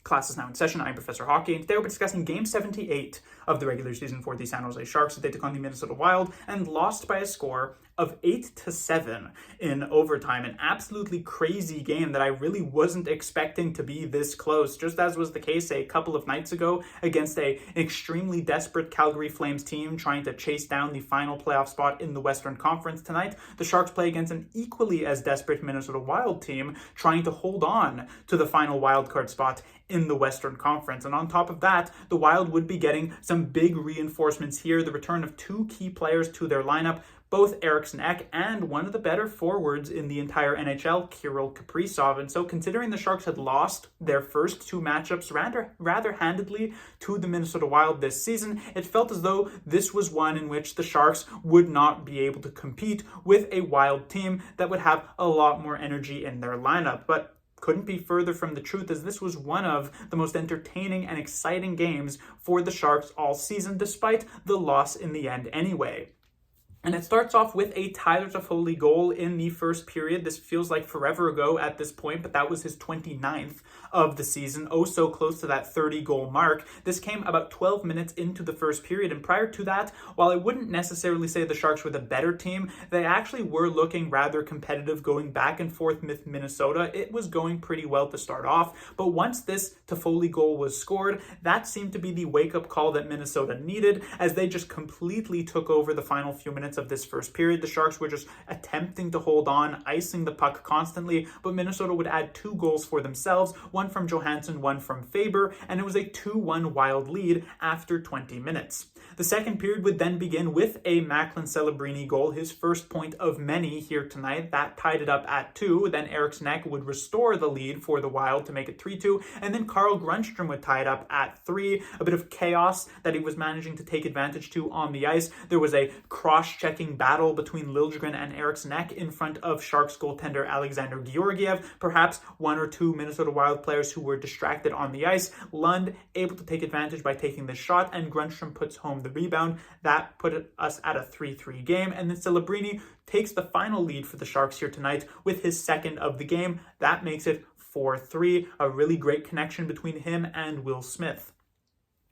Class is now in session. I'm Professor Hockey, and today we'll be discussing Game 78 of the regular season for the San Jose Sharks. They took on the Minnesota Wild and lost by a score of 8-7 in overtime. An absolutely crazy game that I really wasn't expecting to be this close, just as was the case a couple of nights ago against an extremely desperate Calgary Flames team trying to chase down the final playoff spot in the Western Conference tonight. The Sharks play against an equally as desperate Minnesota Wild team trying to hold on to the final wildcard spot in the Western Conference. And on top of that, the Wild would be getting some big reinforcements here. The return of two key players to their lineup, both Eriksson Ek and one of the better forwards in the entire NHL, Kirill Kaprizov. And so considering the Sharks had lost their first two matchups rather handedly to the Minnesota Wild this season, it felt as though this was one in which the Sharks would not be able to compete with a Wild team that would have a lot more energy in their lineup. But couldn't be further from the truth, as this was one of the most entertaining and exciting games for the Sharks all season, despite the loss in the end anyway. And it starts off with a Tyler Toffoli goal in the first period. This feels like forever ago at this point, but that was his 29th of the season. Oh, so close to that 30-goal mark. This came about 12 minutes into the first period. And prior to that, while I wouldn't necessarily say the Sharks were the better team, they actually were looking rather competitive, going back and forth with Minnesota. It was going pretty well to start off. But once this Toffoli goal was scored, that seemed to be the wake-up call that Minnesota needed, as they just completely took over the final few minutes of this first period. The Sharks were just attempting to hold on, icing the puck constantly, but Minnesota would add two goals for themselves, one from Johansson, one from Faber, and it was a 2-1 Wild lead after 20 minutes. The second period would then begin with a Macklin Celebrini goal, his first point of many here tonight. That tied it up at 2. Then Eriksson Ek would restore the lead for the Wild to make it 3-2, and then Carl Grundstrom would tie it up at 3. A bit of chaos that he was managing to take advantage to on the ice. There was a cross-checking battle between Liljegren and Eriksson Ek in front of Sharks goaltender Alexander Georgiev. Perhaps one or two Minnesota Wild players who were distracted on the ice. Lund able to take advantage by taking this shot, and Grundstrom puts home the rebound. That put us at a 3-3 game, and then Celebrini takes the final lead for the Sharks here tonight with his second of the game. That makes it 4-3, a really great connection between him and Will Smith.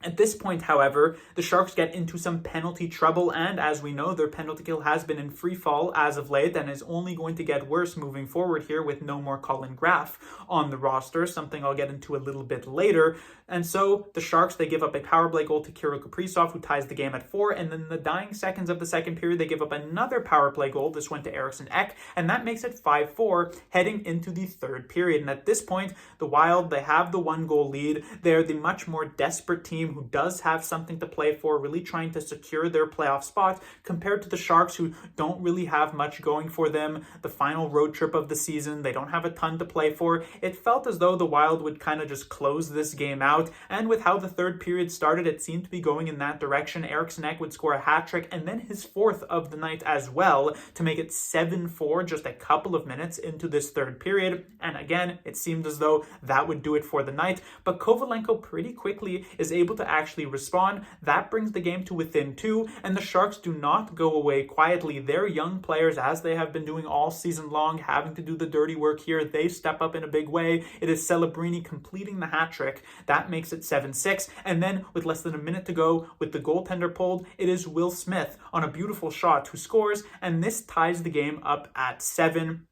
At this point, however, the Sharks get into some penalty trouble, and as we know, their penalty kill has been in free fall as of late and is only going to get worse moving forward here with no more Colin Graf on the roster, something I'll get into a little bit later. And so the Sharks, they give up a power play goal to Kirill Kaprizov, who ties the game at 4, and then in the dying seconds of the second period, they give up another power play goal. This went to Eriksson Ek, and that makes it 5-4 heading into the third period. And at this point, the Wild, they have the 1-goal lead. They're the much more desperate team who does have something to play for, really trying to secure their playoff spot, compared to the Sharks, who don't really have much going for them. The final road trip of the season, they don't have a ton to play for. It felt as though the Wild would kind of just close this game out, and with how the third period started, it seemed to be going in that direction. Eriksson Ek would score a hat trick, and then his fourth of the night as well, to make it 7-4 just a couple of minutes into this third period. And again, it seemed as though that would do it for the night, but Kovalenko pretty quickly is able to actually respond. That brings the game to within 2, and the Sharks do not go away quietly. Their young players, as they have been doing all season long, having to do the dirty work here, they step up in a big way. It is Celebrini completing the hat trick. That makes it 7-6, and then with less than a minute to go, with the goaltender pulled, it is Will Smith on a beautiful shot who scores, and this ties the game up at 7.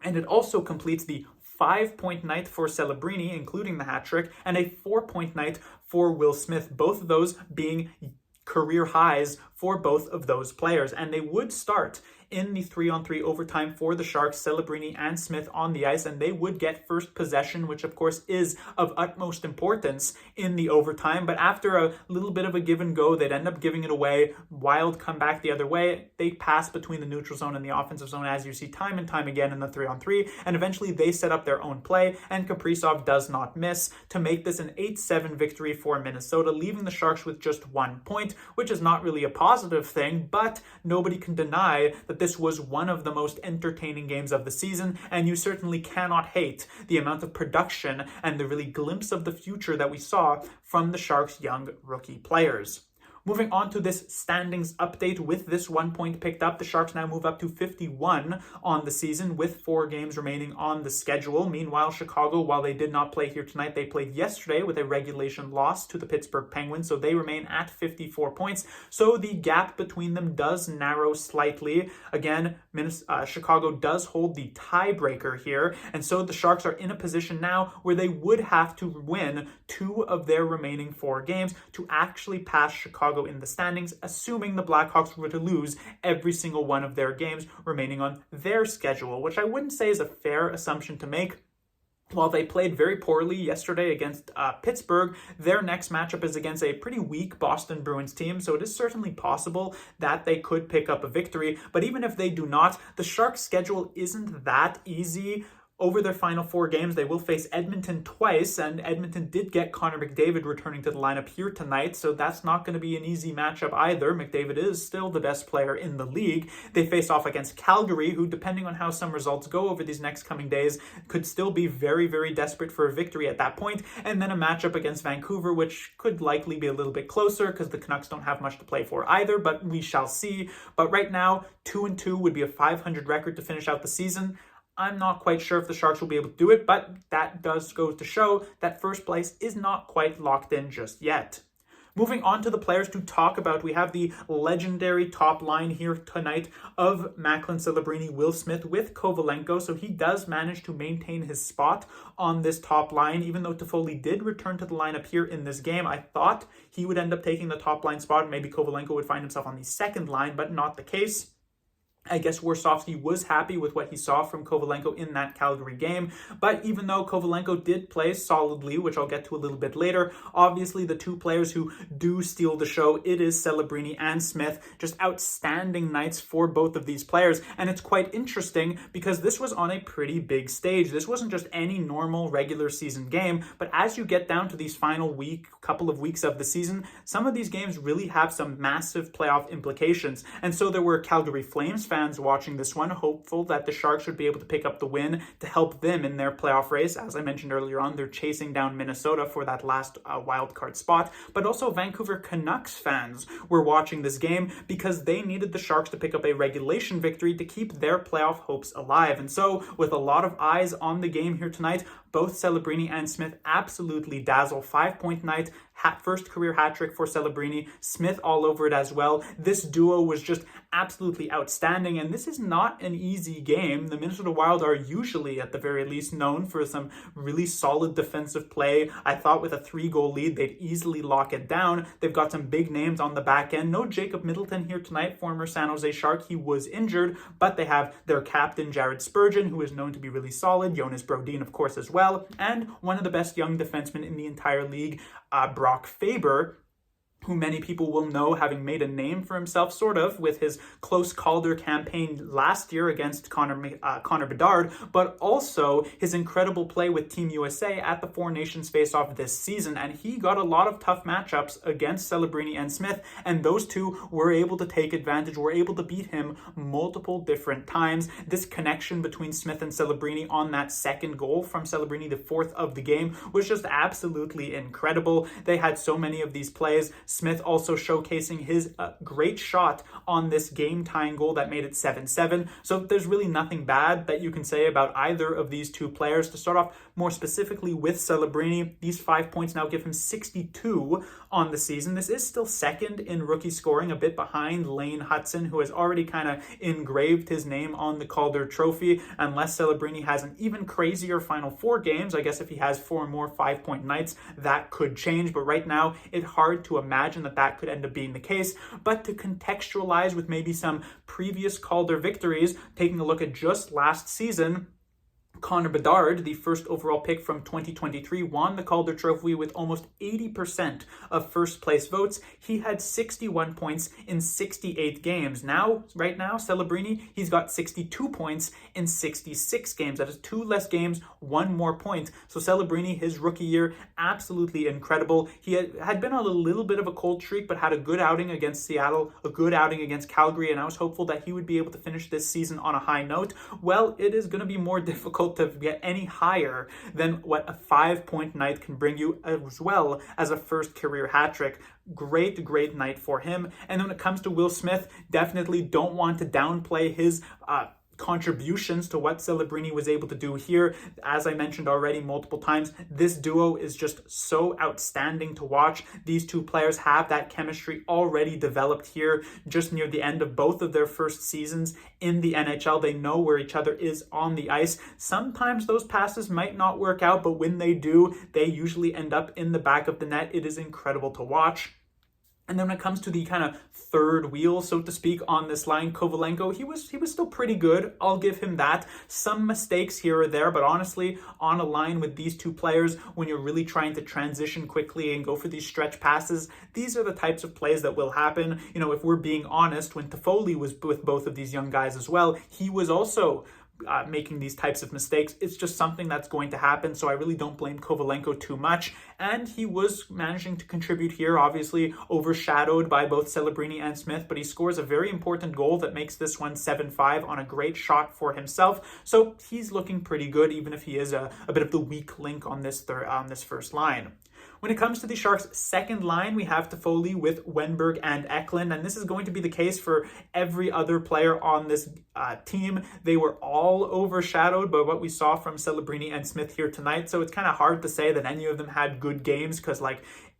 And it also completes the 5-point night for Celebrini, including the hat trick, and a 4-point night for Will Smith, both of those being career highs for both of those players. And they would start in the 3-on-3 overtime for the Sharks, Celebrini and Smith on the ice, and they would get first possession, which of course is of utmost importance in the overtime. But after a little bit of a give and go, they'd end up giving it away. Wild come back the other way. They pass between the neutral zone and the offensive zone, as you see time and time again in the 3-on-3, and eventually they set up their own play, and Kaprizov does not miss to make this an 8-7 victory for Minnesota, leaving the Sharks with just 1 point, which is not really a positive thing, but nobody can deny that this was one of the most entertaining games of the season, and you certainly cannot hate the amount of production and the really glimpse of the future that we saw from the Sharks' young rookie players. Moving on to this standings update, with this 1 point picked up, the Sharks now move up to 51 on the season with 4 games remaining on the schedule. Meanwhile, Chicago, while they did not play here tonight, they played yesterday with a regulation loss to the Pittsburgh Penguins, so they remain at 54 points. So the gap between them does narrow slightly. Again, Chicago does hold the tiebreaker here, and so the Sharks are in a position now where they would have to win 2 of their remaining 4 games to actually pass Chicago in the standings, assuming the Blackhawks were to lose every single one of their games remaining on their schedule, which I wouldn't say is a fair assumption to make. While they played very poorly yesterday against Pittsburgh, their next matchup is against a pretty weak Boston Bruins team, so it is certainly possible that they could pick up a victory. But even if they do not, the Sharks' schedule isn't that easy. Over their final 4 games, they will face Edmonton twice, and Edmonton did get Connor McDavid returning to the lineup here tonight, so that's not going to be an easy matchup either. McDavid is still the best player in the league. They face off against Calgary, who, depending on how some results go over these next coming days, could still be very, very desperate for a victory at that point. And then a matchup against Vancouver, which could likely be a little bit closer because the Canucks don't have much to play for either, but we shall see. But right now, 2-2 would be a .500 record to finish out the season. I'm not quite sure if the Sharks will be able to do it, but that does go to show that first place is not quite locked in just yet. Moving on to the players to talk about, we have the legendary top line here tonight of Macklin, Celebrini, Will Smith with Kovalenko. So he does manage to maintain his spot on this top line, even though Toffoli did return to the lineup here in this game. I thought he would end up taking the top line spot. Maybe Kovalenko would find himself on the second line, but not the case. I guess Warsofsky was happy with what he saw from Kovalenko in that Calgary game. But even though Kovalenko did play solidly, which I'll get to a little bit later, obviously the 2 players who do steal the show, it is Celebrini and Smith. Just outstanding nights for both of these players. And it's quite interesting because this was on a pretty big stage. This wasn't just any normal regular season game, but as you get down to these final couple of weeks of the season, some of these games really have some massive playoff implications. And so there were Calgary Flames fans watching this one, hopeful that the Sharks would be able to pick up the win to help them in their playoff race. As I mentioned earlier on, they're chasing down Minnesota for that last wild card spot. But also Vancouver Canucks fans were watching this game because they needed the Sharks to pick up a regulation victory to keep their playoff hopes alive. And so, with a lot of eyes on the game here tonight, both Celebrini and Smith absolutely dazzle. 5-point night, first career hat trick for Celebrini. Smith all over it as well. This duo was just absolutely outstanding, and this is not an easy game. The Minnesota Wild are usually, at the very least, known for some really solid defensive play. I thought with a 3-goal lead, they'd easily lock it down. They've got some big names on the back end. No Jacob Middleton here tonight, former San Jose Shark. He was injured, but they have their captain, Jared Spurgeon, who is known to be really solid. Jonas Brodin, of course, as well. And one of the best young defensemen in the entire league, Brock Faber, who many people will know, having made a name for himself, sort of, with his close Calder campaign last year against Connor Bedard, but also his incredible play with Team USA at the Four Nations face-off this season. And he got a lot of tough matchups against Celebrini and Smith, and those two were able to take advantage, were able to beat him multiple different times. This connection between Smith and Celebrini on that second goal from Celebrini, the 4th of the game, was just absolutely incredible. They had so many of these plays. Smith also showcasing his great shot on this game-tying goal that made it 7-7. So there's really nothing bad that you can say about either of these two players. To start off more specifically with Celebrini, these 5 points now give him 62 on the season. This is still second in rookie scoring, a bit behind Lane Hudson, who has already kind of engraved his name on the Calder Trophy, unless Celebrini has an even crazier final 4 games. I guess if he has 4 more 5-point nights, that could change. But right now, it's hard to imagine that could end up being the case. But to contextualize with maybe some previous Calder victories, taking a look at just last season, Connor Bedard, the first overall pick from 2023, won the Calder Trophy with almost 80% of first place votes. He had 61 points in 68 games. Right now, Celebrini, he's got 62 points in 66 games. That is 2 less games, 1 more point. So Celebrini, his rookie year, absolutely incredible. He had been on a little bit of a cold streak, but had a good outing against Seattle, a good outing against Calgary, and I was hopeful that he would be able to finish this season on a high note. Well, it is going to be more difficult difficult to get any higher than what a 5-point night can bring you, as well as a first career hat trick. Great night for him. And when it comes to Will Smith, definitely don't want to downplay his contributions to what Celebrini was able to do here. As I mentioned already multiple times, this duo is just so outstanding to watch. These two players have that chemistry already developed here just near the end of both of their first seasons in the NHL. They know where each other is on the ice. Sometimes those passes might not work out, but when they do, they usually end up in the back of the net. It is incredible to watch. And then when it comes to the kind of third wheel, so to speak, on this line, Kovalenko, he was still pretty good. I'll give him that. Some mistakes here or there, but honestly, on a line with these two players, when you're really trying to transition quickly and go for these stretch passes, these are the types of plays that will happen. You know, if we're being honest, when Toffoli was with both of these young guys as well, he was also making these types of mistakes. It's just something that's going to happen, so I really don't blame Kovalenko too much. And he was managing to contribute here, obviously overshadowed by both Celebrini and Smith, but he scores a very important goal that makes this one 7-5 on a great shot for himself. So he's looking pretty good, even if he is a bit of the weak link on this first line. When it comes to the Sharks' second line, we have Toffoli with Wennberg and Eklund, and this is going to be the case for every other player on this team. They were all overshadowed by what we saw from Celebrini and Smith here tonight, so it's kind of hard to say that any of them had good games, because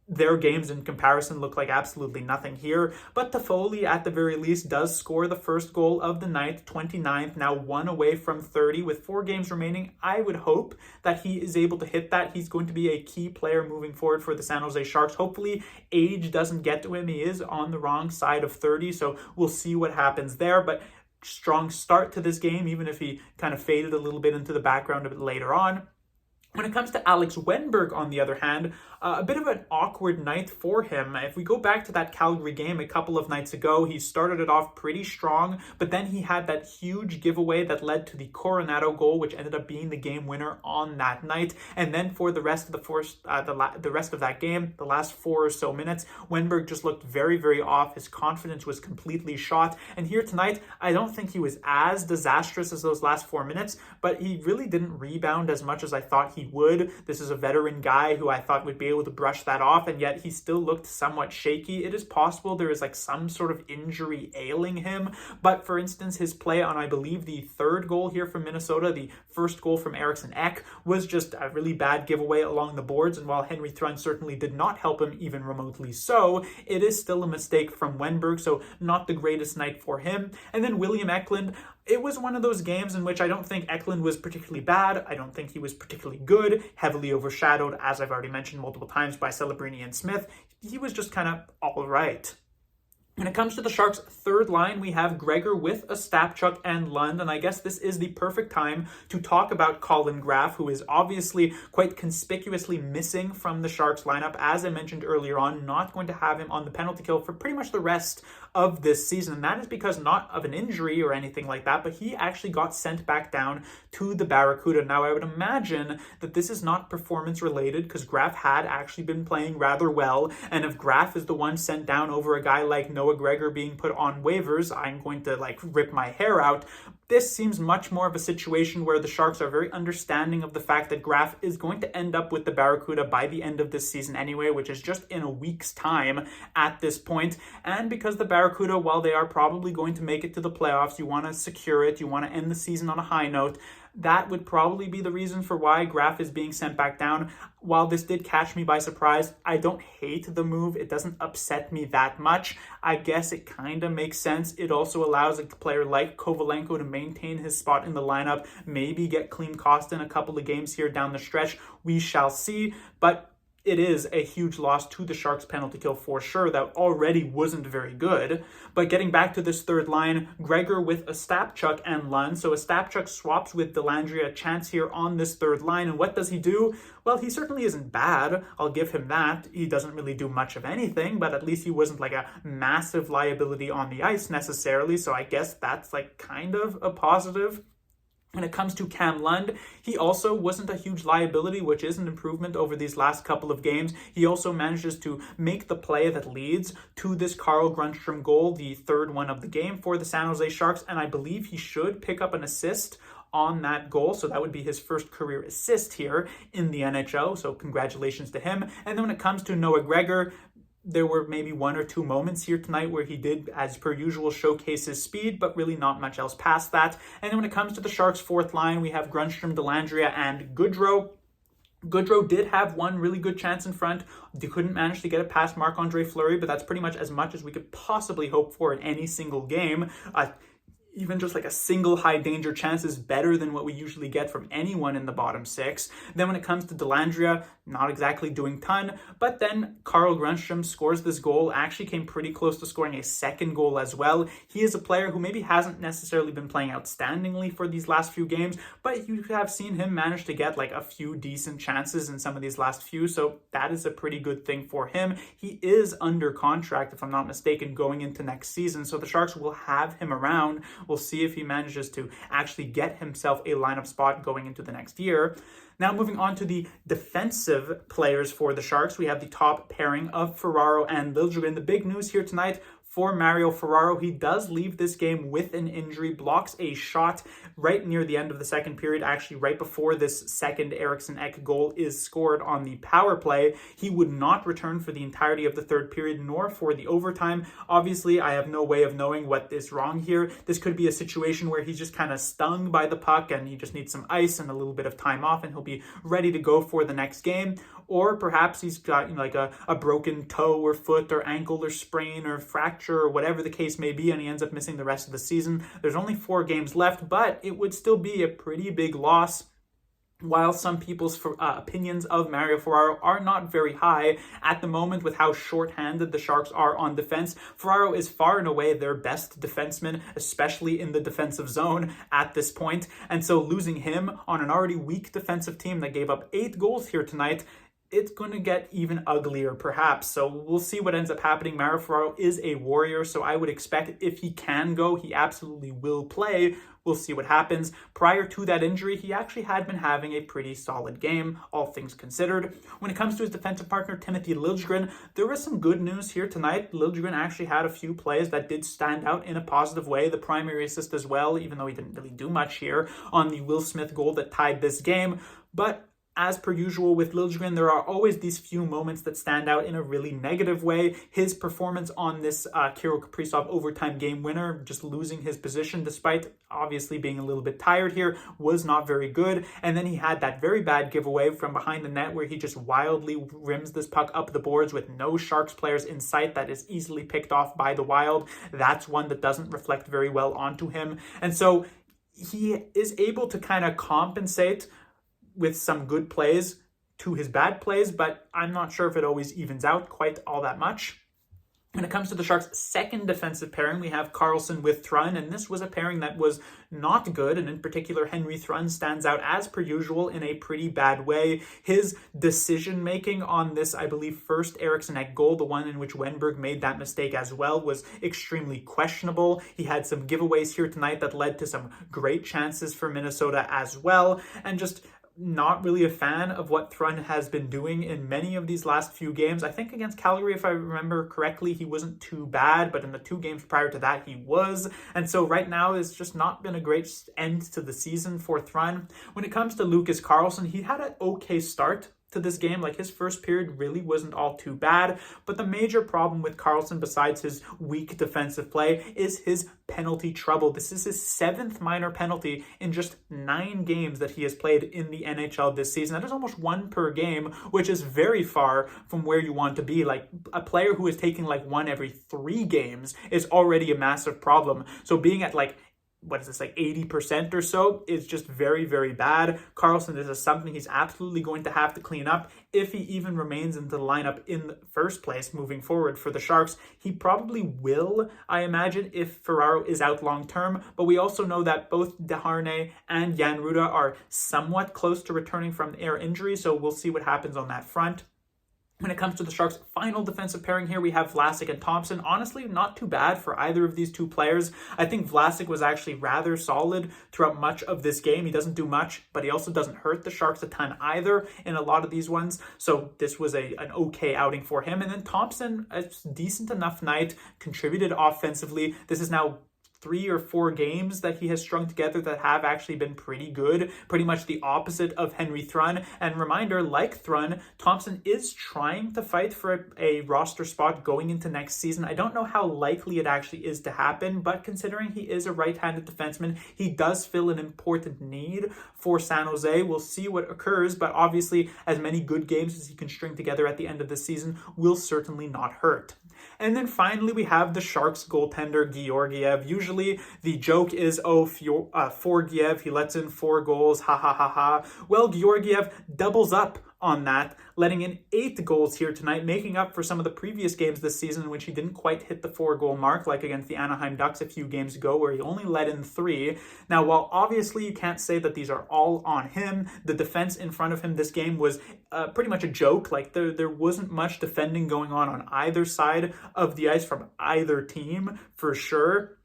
their games in comparison look like absolutely nothing here. But Toffoli, at the very least, does score the first goal of the night, 29th, now 1 away from 30 with 4 games remaining. I would hope that he is able to hit that. He's going to be a key player moving forward for the San Jose Sharks. Hopefully, age doesn't get to him. He is on the wrong side of 30, so we'll see what happens there. But strong start to this game, even if he kind of faded a little bit into the background a bit later on. When it comes to Alex Wennberg, on the other hand, a bit of an awkward night for him. If we go back to that Calgary game a couple of nights ago, he started it off pretty strong, but then he had that huge giveaway that led to the Coronado goal, which ended up being the game winner on that night. And then for the rest of the rest of that game, the last 4 or so minutes, Wennberg just looked very off. His confidence was completely shot. And here tonight, I don't think he was as disastrous as those last 4 minutes, but he really didn't rebound as much as I thought he would. This is a veteran guy who I thought would be able to brush that off, and yet he still looked somewhat shaky. It is possible there is some sort of injury ailing him, but for instance, his play on, I believe, the third goal here from Minnesota, the first goal from Eriksson Ek, was just a really bad giveaway along the boards, and while Henry Thrun certainly did not help him even remotely so, it is still a mistake from Wennberg, so not the greatest night for him. And then William Eklund, it was one of those games in which I don't think Eklund was particularly bad. I don't think he was particularly good, heavily overshadowed, as I've already mentioned multiple times, by Celebrini and Smith. He was just kind of all right. When it comes to the Sharks' third line, we have Gregor with Ostapchuk and Lund, and I guess this is the perfect time to talk about Colin Graf, who is obviously quite conspicuously missing from the Sharks lineup. As I mentioned earlier on, not going to have him on the penalty kill for pretty much the rest of this season, and that is because not of an injury or anything like that, but he actually got sent back down to the Barracuda. Now, I would imagine that this is not performance related, because Graf had actually been playing rather well, and if Graf is the one sent down over a guy like Noah Gregor being put on waivers, I'm going to rip my hair out. This seems much more of a situation where the Sharks are very understanding of the fact that Graf is going to end up with the Barracuda by the end of this season anyway, which is just in a week's time at this point. And because the Barracuda, while they are probably going to make it to the playoffs, you want to secure it, you want to end the season on a high note, that would probably be the reason for why Graf is being sent back down. While this did catch me by surprise, I don't hate the move. It doesn't upset me that much. I guess it kind of makes sense. It also allows a player like Kovalenko to maintain his spot in the lineup, maybe get Klim Kostin a couple of games here down the stretch. We shall see, but it is a huge loss to the Sharks' penalty kill for sure. That already wasn't very good. But getting back to this third line, Gregor with Ostapchuk and Lund. So Ostapchuk swaps with Dellandrea, a chance here on this third line. And what does he do? Well, he certainly isn't bad. I'll give him that. He doesn't really do much of anything, but at least he wasn't a massive liability on the ice necessarily. So I guess that's kind of a positive. When it comes to Cam Lund, he also wasn't a huge liability, which is an improvement over these last couple of games. He also manages to make the play that leads to this Carl Grundstrom goal, the third one of the game for the San Jose Sharks, and I believe he should pick up an assist on that goal. So that would be his first career assist here in the NHL. So congratulations to him. And then when it comes to Noah Gregor, there were maybe one or two moments here tonight where he did, as per usual, showcase his speed, but really not much else past that. And then when it comes to the Sharks' fourth line, we have Grundstrom, Dellandrea, and Goodrow. Goodrow did have one really good chance in front. They couldn't manage to get it past Marc-Andre Fleury, but that's pretty much as we could possibly hope for in any single game. Even just like a single high danger chance is better than what we usually get from anyone in the bottom six. Then when it comes to Dellandrea, not exactly doing ton, but then Carl Grundstrom scores this goal, actually came pretty close to scoring a second goal as well. He is a player who maybe hasn't necessarily been playing outstandingly for these last few games, but you have seen him manage to get like a few decent chances in some of these last few, so that is a pretty good thing for him. He is under contract, if I'm not mistaken, going into next season, so the Sharks will have him around. We'll see if he manages to actually get himself a lineup spot going into the next year. Now moving on to the defensive players for the Sharks, we have the top pairing of Ferraro and Liljegren. The big news here tonight for Mario Ferraro, he does leave this game with an injury, blocks a shot right near the end of the second period, actually right before this second Eriksson Ek goal is scored on the power play. He would not return for the entirety of the third period, nor for the overtime. Obviously, I have no way of knowing what is wrong here. This could be a situation where he's just kind of stung by the puck and he just needs some ice and a little bit of time off and he'll be ready to go for the next game. Or perhaps he's got like a broken toe or foot or ankle or sprain or fracture or whatever the case may be, and he ends up missing the rest of the season. There's only 4 games left, but it would still be a pretty big loss. While some people's opinions of Mario Ferraro are not very high at the moment with how short-handed the Sharks are on defense, Ferraro is far and away their best defenseman, especially in the defensive zone at this point. And so losing him on an already weak defensive team that gave up 8 goals here tonight, it's going to get even uglier, perhaps. So we'll see what ends up happening. Mario Ferraro is a warrior, so I would expect if he can go, he absolutely will play. We'll see what happens. Prior to that injury, he actually had been having a pretty solid game, all things considered. When it comes to his defensive partner, Timothy Liljegren, there was some good news here tonight. Liljegren actually had a few plays that did stand out in a positive way. The primary assist as well, even though he didn't really do much here on the Will Smith goal that tied this game. But as per usual with Liljegren, there are always these few moments that stand out in a really negative way. His performance on this Kirill Kaprizov overtime game winner, just losing his position despite obviously being a little bit tired here, was not very good. And then he had that very bad giveaway from behind the net where he just wildly rims this puck up the boards with no Sharks players in sight that is easily picked off by the Wild. That's one that doesn't reflect very well onto him. And so he is able to kind of compensate with some good plays to his bad plays, but I'm not sure if it always evens out quite all that much. When it comes to the Sharks' second defensive pairing, we have Karlsson with Thrun, and this was a pairing that was not good, and in particular, Henry Thrun stands out as per usual in a pretty bad way. His decision-making on this, I believe, first Eriksson Ek goal, the one in which Wenberg made that mistake as well, was extremely questionable. He had some giveaways here tonight that led to some great chances for Minnesota as well, and just not really a fan of what Thrun has been doing in many of these last few games. I think against Calgary, if I remember correctly, he wasn't too bad, but in the 2 games prior to that, he was. And so right now, it's just not been a great end to the season for Thrun. When it comes to Lucas Karlsson, he had an okay start to this game. Like, his first period really wasn't all too bad, but the major problem with Karlsson, besides his weak defensive play, is his penalty trouble. This is his 7th minor penalty in just 9 games that he has played in the NHL this season. That is almost 1 per game, which is very far from where you want to be. Like, a player who is taking like 1 every 3 games is already a massive problem. So being at like 80% or so is just very, very bad. Karlsson, this is something he's absolutely going to have to clean up if he even remains in the lineup in the first place moving forward for the Sharks. He probably will, I imagine, if Ferraro is out long term, but we also know that both Desharnais and Jan Rutta are somewhat close to returning from their injury, so we'll see what happens on that front. When it comes to the Sharks' final defensive pairing here, we have Vlasic and Thompson. Honestly, not too bad for either of these 2 players. I think Vlasic was actually rather solid throughout much of this game. He doesn't do much, but he also doesn't hurt the Sharks a ton either in a lot of these ones. So this was an okay outing for him. And then Thompson, a decent enough night, contributed offensively. This is now 3 or 4 games that he has strung together that have actually been pretty good, pretty much the opposite of Henry Thrun. And reminder, like Thrun, Thompson is trying to fight for a roster spot going into next season. I don't know how likely it actually is to happen, but considering he is a right-handed defenseman, he does fill an important need for San Jose. We'll see what occurs, but obviously as many good games as he can string together at the end of the season will certainly not hurt. And then finally, we have the Sharks goaltender, Georgiev. Usually the joke is, oh, Forgiev, he lets in 4 goals, ha ha ha ha. Well, Georgiev doubles up on that, letting in 8 goals here tonight, making up for some of the previous games this season in which he didn't quite hit the 4-goal mark, like against the Anaheim Ducks a few games ago, where he only let in 3. Now, while obviously you can't say that these are all on him, the defense in front of him this game was pretty much a joke. Like, there wasn't much defending going on either side of the ice from either team, for sure.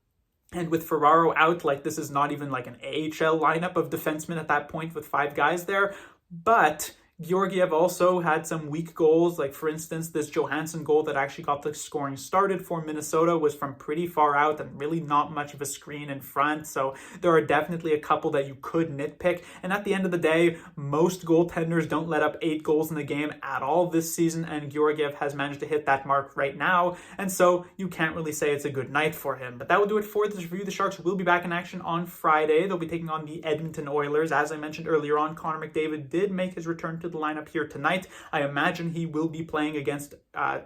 And with Ferraro out, like, this is not even like an AHL lineup of defensemen at that point with 5 guys there. But Georgiev also had some weak goals. Like, for instance, this Johansson goal that actually got the scoring started for Minnesota was from pretty far out and really not much of a screen in front. So there are definitely a couple that you could nitpick. And at the end of the day, most goaltenders don't let up 8 goals in the game at all this season, and Georgiev has managed to hit that mark right now. And so you can't really say it's a good night for him. But that will do it for this review. The Sharks will be back in action on Friday. They'll be taking on the Edmonton Oilers. As I mentioned earlier on, Connor McDavid did make his return to the lineup here tonight. I imagine he will be playing against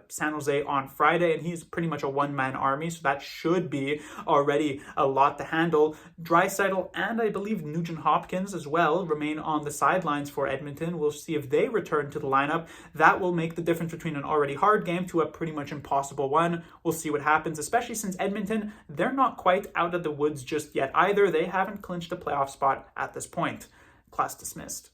San Jose on Friday, and he's pretty much a one-man army, so that should be already a lot to handle. Draisaitl and I believe Nugent Hopkins as well remain on the sidelines for Edmonton. We'll see if they return to the lineup. That will make the difference between an already hard game to a pretty much impossible one. We'll see what happens, especially since Edmonton, they're not quite out of the woods just yet either. They haven't clinched a playoff spot at this point. Class dismissed.